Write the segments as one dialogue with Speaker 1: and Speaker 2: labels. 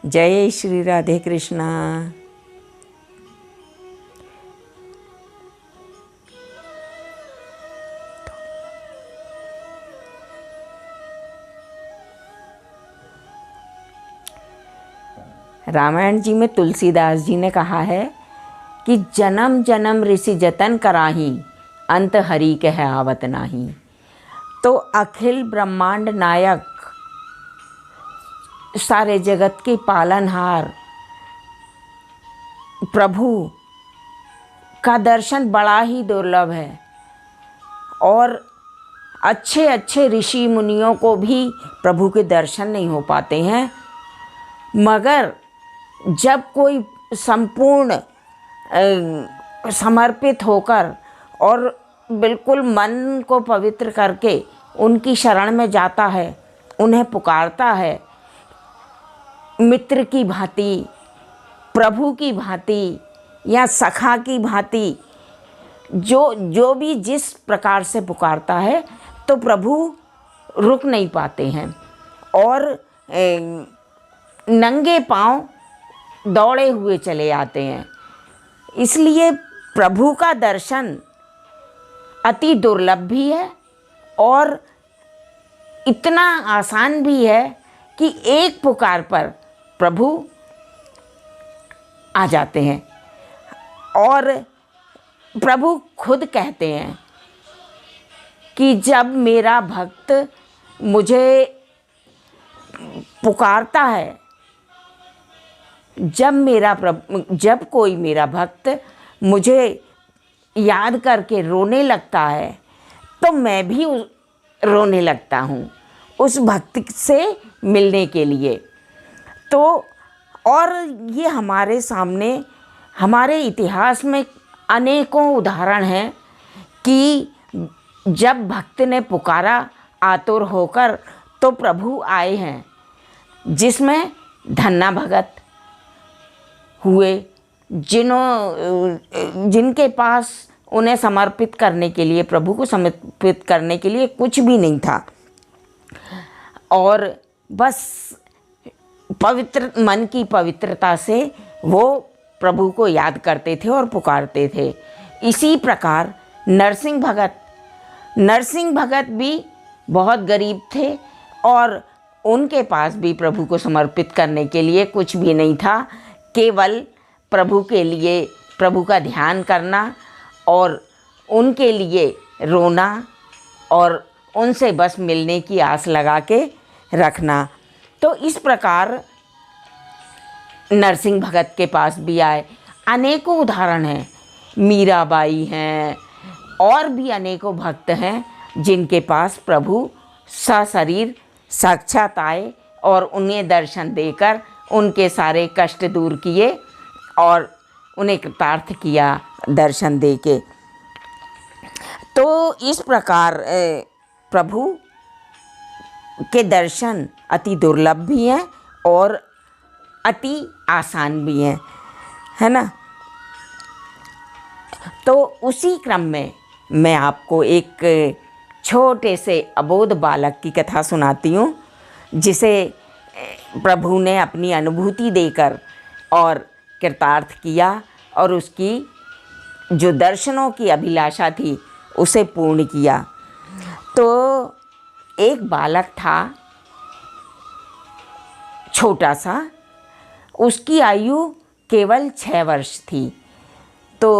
Speaker 1: जय श्री राधे कृष्णा। रामायण जी में तुलसीदास जी ने कहा है कि जन्म जन्म ऋषि जतन कराही, अंत हरि कह आवत नाही। तो अखिल ब्रह्मांड नायक, सारे जगत के पालनहार प्रभु का दर्शन बड़ा ही दुर्लभ है और अच्छे अच्छे ऋषि मुनियों को भी प्रभु के दर्शन नहीं हो पाते हैं। मगर जब कोई संपूर्ण समर्पित होकर और बिल्कुल मन को पवित्र करके उनकी शरण में जाता है, उन्हें पुकारता है, मित्र की भांति, प्रभु की भांति या सखा की भांति, जो भी जिस प्रकार से पुकारता है, तो प्रभु रुक नहीं पाते हैं और नंगे पांव दौड़े हुए चले आते हैं। इसलिए प्रभु का दर्शन अति दुर्लभ भी है और इतना आसान भी है कि एक पुकार पर प्रभु आ जाते हैं। और प्रभु खुद कहते हैं कि जब मेरा भक्त मुझे पुकारता है, जब कोई मेरा भक्त मुझे याद करके रोने लगता है, तो मैं भी रोने लगता हूँ उस भक्त से मिलने के लिए। तो और ये हमारे सामने, हमारे इतिहास में अनेकों उदाहरण हैं कि जब भक्त ने पुकारा आतुर होकर तो प्रभु आए हैं, जिसमें धन्ना भगत हुए, जिनके पास उन्हें समर्पित करने के लिए, प्रभु को समर्पित करने के लिए कुछ भी नहीं था और बस पवित्र मन की पवित्रता से वो प्रभु को याद करते थे और पुकारते थे। इसी प्रकार नरसिंह भगत भी बहुत गरीब थे और उनके पास भी प्रभु को समर्पित करने के लिए कुछ भी नहीं था, केवल प्रभु के लिए, प्रभु का ध्यान करना और उनके लिए रोना और उनसे बस मिलने की आस लगा के रखना। तो इस प्रकार नरसिंह भगत के पास भी आए। अनेकों उदाहरण हैं, मीराबाई हैं और भी अनेकों भक्त हैं जिनके पास प्रभु सशरीर साक्षात आए और उन्हें दर्शन देकर उनके सारे कष्ट दूर किए और उन्हें कृतार्थ किया दर्शन देके। तो इस प्रकार प्रभु के दर्शन अति दुर्लभ भी हैं और अति आसान भी हैं, है ना। तो उसी क्रम में मैं आपको एक छोटे से अबोध बालक की कथा सुनाती हूँ, जिसे प्रभु ने अपनी अनुभूति देकर और कृतार्थ किया और उसकी जो दर्शनों की अभिलाषा थी उसे पूर्ण किया। तो एक बालक था, छोटा सा, उसकी आयु केवल 6 वर्ष थी। तो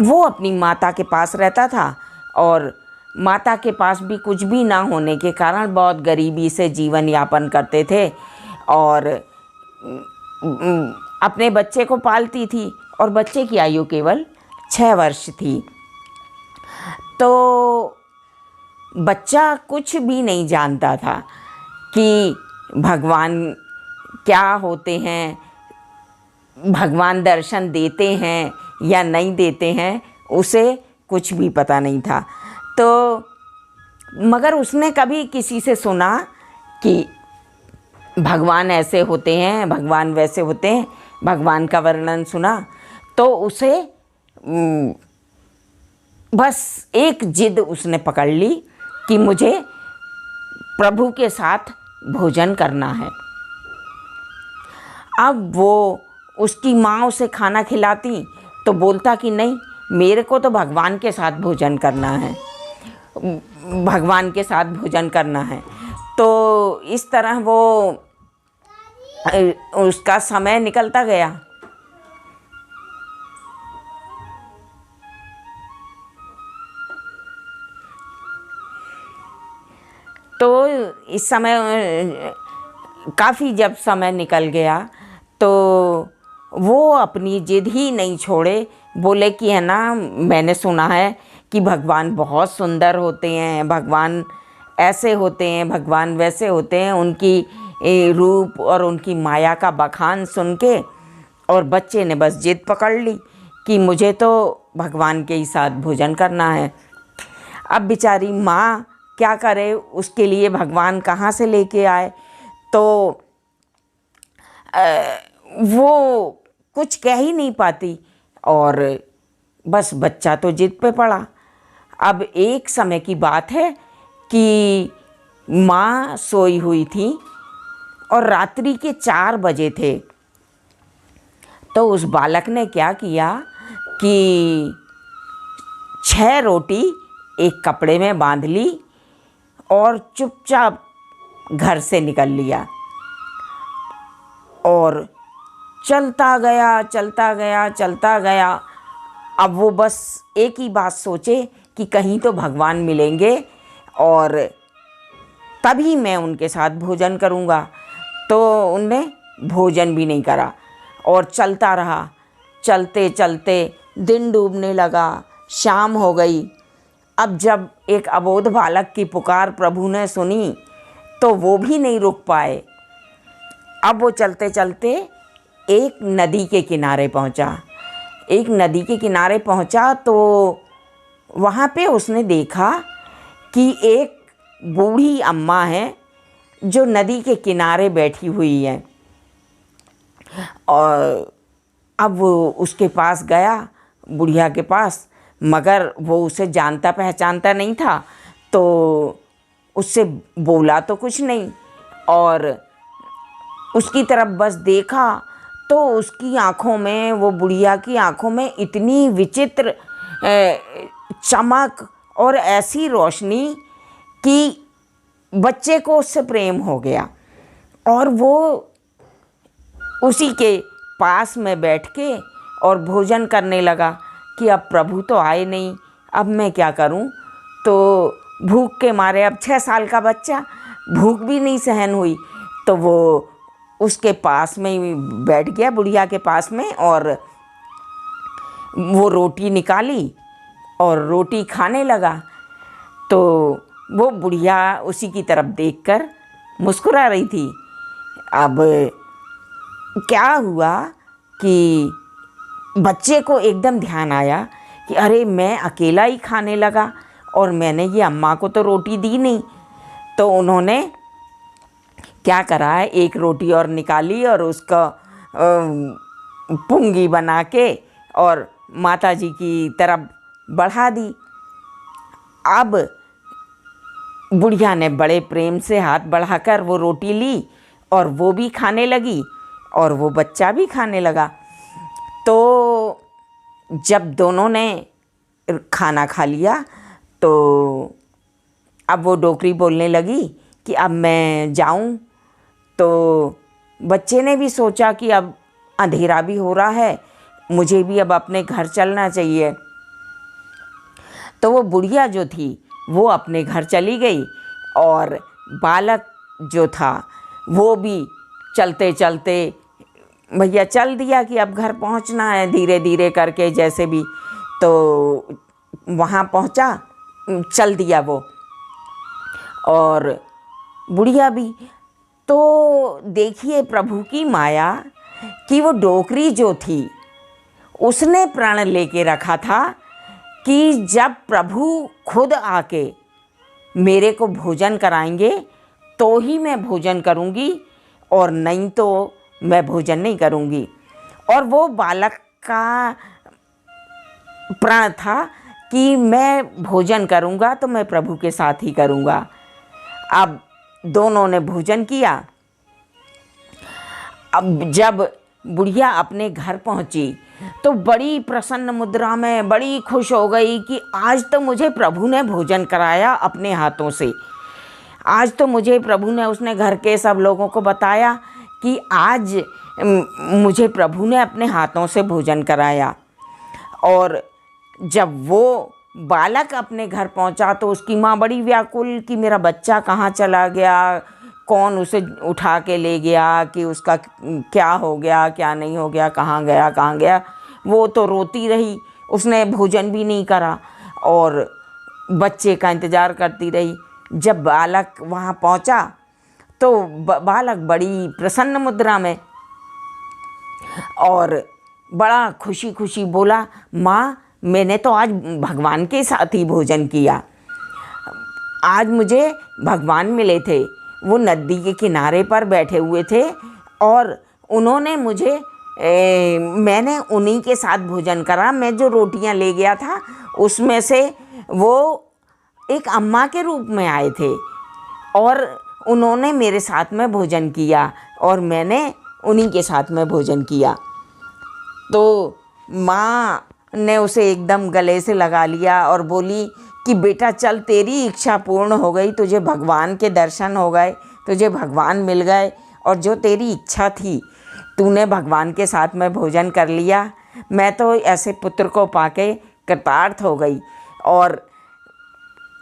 Speaker 1: वो अपनी माता के पास रहता था और माता के पास भी कुछ भी ना होने के कारण बहुत गरीबी से जीवन यापन करते थे और अपने बच्चे को पालती थी और बच्चे की आयु केवल 6 वर्ष थी। तो बच्चा कुछ भी नहीं जानता था कि भगवान क्या होते हैं, भगवान दर्शन देते हैं या नहीं देते हैं, उसे कुछ भी पता नहीं था। तो मगर उसने कभी किसी से सुना कि भगवान ऐसे होते हैं, भगवान वैसे होते हैं, भगवान का वर्णन सुना, तो उसे बस एक जिद उसने पकड़ ली कि मुझे प्रभु के साथ भोजन करना है। अब वो उसकी माँ उसे खाना खिलाती तो बोलता कि नहीं, मेरे को तो भगवान के साथ भोजन करना है, भगवान के साथ भोजन करना है। तो इस तरह वो उसका समय निकलता गया। तो इस समय काफ़ी जब समय निकल गया तो वो अपनी जिद ही नहीं छोड़े। बोले कि है ना, मैंने सुना है कि भगवान बहुत सुंदर होते हैं, भगवान ऐसे होते हैं, भगवान वैसे होते हैं। उनकी रूप और उनकी माया का बखान सुन के और बच्चे ने बस जिद पकड़ ली कि मुझे तो भगवान के ही साथ भोजन करना है। अब बेचारी माँ क्या करे, उसके लिए भगवान कहाँ से लेके आए। तो वो कुछ कह ही नहीं पाती और बस बच्चा तो जिद पे पड़ा। अब एक समय की बात है कि माँ सोई हुई थी और रात्रि के 4 बजे थे। तो उस बालक ने क्या किया कि 6 रोटी एक कपड़े में बांध ली और चुपचाप घर से निकल लिया और चलता गया चलता गया चलता गया। अब वो बस एक ही बात सोचे कि कहीं तो भगवान मिलेंगे और तभी मैं उनके साथ भोजन करूँगा। तो उनने भोजन भी नहीं करा और चलता रहा। चलते चलते दिन डूबने लगा, शाम हो गई। अब जब एक अबोध बालक की पुकार प्रभु ने सुनी तो वो भी नहीं रुक पाए। अब वो चलते चलते एक नदी के किनारे पहुंचा। एक नदी के किनारे पहुंचा तो वहाँ पे उसने देखा कि एक बूढ़ी अम्मा है जो नदी के किनारे बैठी हुई है। और अब वो उसके पास गया, बुढ़िया के पास, मगर वो उसे जानता पहचानता नहीं था तो उससे बोला तो कुछ नहीं और उसकी तरफ बस देखा तो उसकी आँखों में, वो बुढ़िया की आँखों में इतनी विचित्र चमक और ऐसी रोशनी कि बच्चे को उससे प्रेम हो गया और वो उसी के पास में बैठ के और भोजन करने लगा कि अब प्रभु तो आए नहीं, अब मैं क्या करूं। तो भूख के मारे, अब 6 साल का बच्चा, भूख भी नहीं सहन हुई तो वो उसके पास में ही बैठ गया, बुढ़िया के पास में, और वो रोटी निकाली और रोटी खाने लगा। तो वो बुढ़िया उसी की तरफ देखकर मुस्कुरा रही थी। अब क्या हुआ कि बच्चे को एकदम ध्यान आया कि अरे मैं अकेला ही खाने लगा और मैंने ये अम्मा को तो रोटी दी नहीं। तो उन्होंने क्या करा है, एक रोटी और निकाली और उसका पुंगी बना के और माता जी की तरफ बढ़ा दी। अब बुढ़िया ने बड़े प्रेम से हाथ बढ़ाकर वो रोटी ली और वो भी खाने लगी और वो बच्चा भी खाने लगा। तो जब दोनों ने खाना खा लिया तो अब वो डोकरी बोलने लगी कि अब मैं जाऊं। तो बच्चे ने भी सोचा कि अब अंधेरा भी हो रहा है, मुझे भी अब अपने घर चलना चाहिए। तो वो बुढ़िया जो थी वो अपने घर चली गई और बालक जो था वो भी चलते चलते भैया चल दिया कि अब घर पहुंचना है, धीरे धीरे करके जैसे भी। तो वहाँ पहुँचा, चल दिया वो और बुढ़िया भी। तो देखिए प्रभु की माया कि वो डोकरी जो थी उसने प्रण लेके रखा था कि जब प्रभु खुद आके मेरे को भोजन कराएंगे तो ही मैं भोजन करूंगी और नहीं तो मैं भोजन नहीं करूंगी। और वो बालक का प्रण था कि मैं भोजन करूंगा तो मैं प्रभु के साथ ही करूंगा। अब दोनों ने भोजन किया। अब जब बुढ़िया अपने घर पहुंची तो बड़ी प्रसन्न मुद्रा में बड़ी खुश हो गई कि आज तो मुझे प्रभु ने भोजन कराया अपने हाथों से। आज तो मुझे प्रभु ने, उसने घर के सब लोगों को बताया कि आज मुझे प्रभु ने अपने हाथों से भोजन कराया। और जब वो बालक अपने घर पहुंचा तो उसकी माँ बड़ी व्याकुल कि मेरा बच्चा कहाँ चला गया, कौन उसे उठा के ले गया, कि उसका क्या हो गया, क्या नहीं हो गया, कहाँ गया कहाँ गया। वो तो रोती रही, उसने भोजन भी नहीं करा और बच्चे का इंतज़ार करती रही। जब बालक वहाँ पहुँचा तो बालक बड़ी प्रसन्न मुद्रा में और बड़ा खुशी खुशी बोला, माँ मैंने तो आज भगवान के साथ ही भोजन किया। आज मुझे भगवान मिले थे, वो नदी के किनारे पर बैठे हुए थे और उन्होंने मुझे मैंने उन्हीं के साथ भोजन करा। मैं जो रोटियां ले गया था उसमें से वो एक अम्मा के रूप में आए थे और उन्होंने मेरे साथ में भोजन किया और मैंने उन्हीं के साथ में भोजन किया। तो माँ ने उसे एकदम गले से लगा लिया और बोली कि बेटा चल, तेरी इच्छा पूर्ण हो गई, तुझे भगवान के दर्शन हो गए, तुझे भगवान मिल गए और जो तेरी इच्छा थी तूने भगवान के साथ में भोजन कर लिया। मैं तो ऐसे पुत्र को पाके कृतार्थ हो गई। और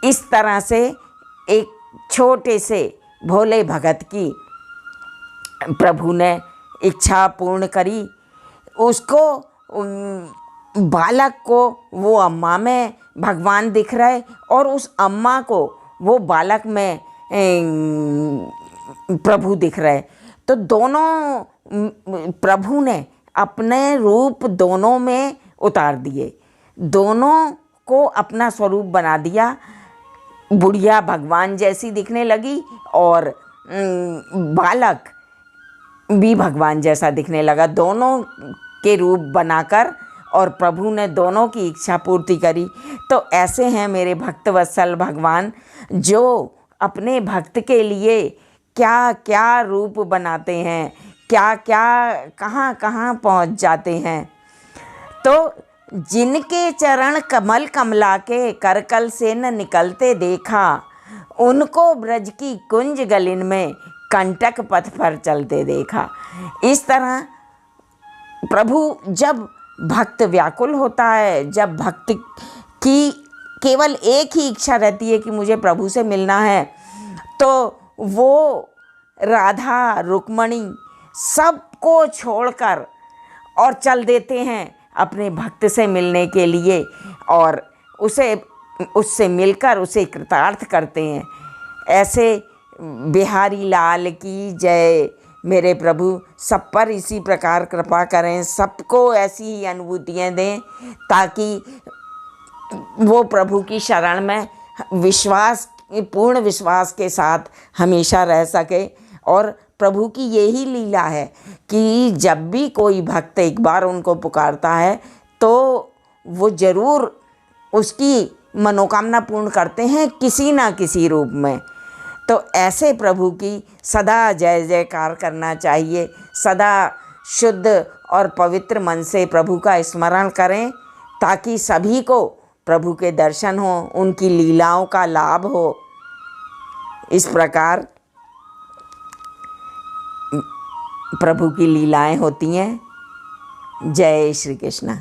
Speaker 1: इस तरह से एक छोटे से भोले भगत की प्रभु ने इच्छा पूर्ण करी। उसको बालक को वो अम्मा में भगवान दिख रहे और उस अम्मा को वो बालक में प्रभु दिख रहे। तो दोनों प्रभु ने अपने रूप दोनों में उतार दिए, दोनों को अपना स्वरूप बना दिया। बुढ़िया भगवान जैसी दिखने लगी और बालक भी भगवान जैसा दिखने लगा, दोनों के रूप बनाकर, और प्रभु ने दोनों की इच्छा पूर्ति करी। तो ऐसे हैं मेरे भक्त वत्सल भगवान, जो अपने भक्त के लिए क्या क्या रूप बनाते हैं, क्या क्या कहाँ कहाँ पहुँच जाते हैं। तो जिनके चरण कमल कमला के करकल से न निकलते देखा, उनको ब्रज की कुंज गलिन में कंटक पथ पर चलते देखा। इस तरह प्रभु, जब भक्त व्याकुल होता है, जब भक्त की केवल एक ही इच्छा रहती है कि मुझे प्रभु से मिलना है, तो वो राधा रुक्मणी सबको छोड़कर और चल देते हैं अपने भक्त से मिलने के लिए और उससे मिलकर उसे कृतार्थ करते हैं। ऐसे बिहारी लाल की जय। मेरे प्रभु सब पर इसी प्रकार कृपा करें, सबको ऐसी ही अनुभूतियाँ दें ताकि वो प्रभु की शरण में पूर्ण विश्वास के साथ हमेशा रह सके। और प्रभु की यही लीला है कि जब भी कोई भक्त एक बार उनको पुकारता है तो वो ज़रूर उसकी मनोकामना पूर्ण करते हैं किसी ना किसी रूप में। तो ऐसे प्रभु की सदा जय जयकार करना चाहिए। सदा शुद्ध और पवित्र मन से प्रभु का स्मरण करें ताकि सभी को प्रभु के दर्शन हो, उनकी लीलाओं का लाभ हो। इस प्रकार प्रभु की लीलाएं होती हैं। जय श्री कृष्ण।